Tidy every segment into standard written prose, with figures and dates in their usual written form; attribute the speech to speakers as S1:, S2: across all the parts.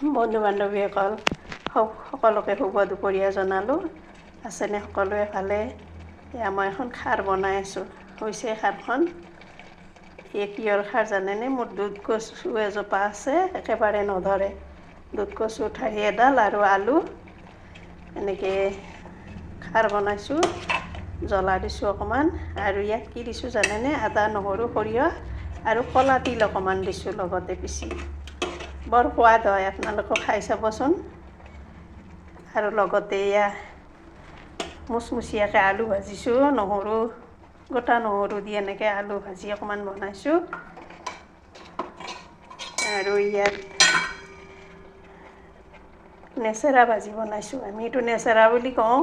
S1: বন্ধু বান্ধৱীসকল সকলোকে শুভ দুপৰীয়া জনালোঁ। আছেনে সকলোৱে ভালে? এয়া মই এখন খাৰ বনাই আছোঁ। হৈছে খাৰখন কিহৰ খাৰ জানেনে? মোৰ দুধ কচু এজোপা আছে, একেবাৰে নধৰে। দুধ কচু ঠাৰি এডাল আৰু আলু এনেকৈ খাৰ বনাইছোঁ। জ্বলা দিছোঁ অকণমান, আৰু ইয়াত কি দিছোঁ জানেনে? আদা নহৰু সৰিয়হ আৰু ক'লা তিল অকণমান দিছোঁ লগতে পিচি। বৰ সোৱাদ হয়, আপোনালোকেও খাই চাবচোন। আৰু লগতে এয়া মুচমুচীয়াকৈ আলু ভাজিছোঁ, গোটা নহৰু দি এনেকৈ আলু ভাজি অকণমান বনাইছোঁ। আৰু ইয়াত নেচেৰা ভাজি বনাইছোঁ। আমি এইটো নেচেৰা বুলি কওঁ,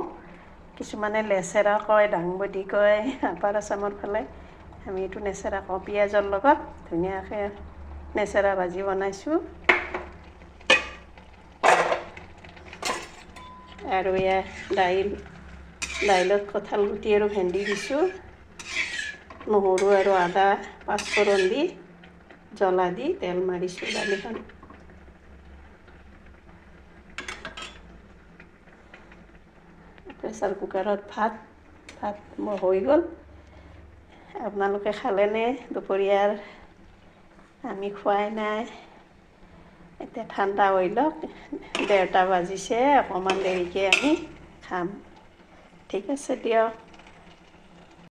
S1: কিছুমানে লেচেৰা কয়, দাংবডি কয় আপাৰ আচামৰ ফালে। আমি এইটো নেচেৰা কওঁ। পিঁয়াজৰ লগত ধুনীয়াকৈ নেচেৰা ভাজি বনাইছোঁ। আৰু এয়া দাইলত কঁঠাল গুটি আৰু ভেন্দি দিছোঁ। নহৰু আৰু আদা পাঁচফোৰণ দি জ্বলা দি তেল মাৰিছোঁ দালিখন। প্ৰেছাৰ কুকাৰত ভাত হৈ গ'ল। আপোনালোকে খালেনে দুপৰীয়াৰ? আমি খোৱাই নাই। এতিয়া ঠাণ্ডা হৈ লওক, 1:30 বাজিছে, অকণমান দেৰিকৈ আমি খাম। ঠিক আছে দিয়ক।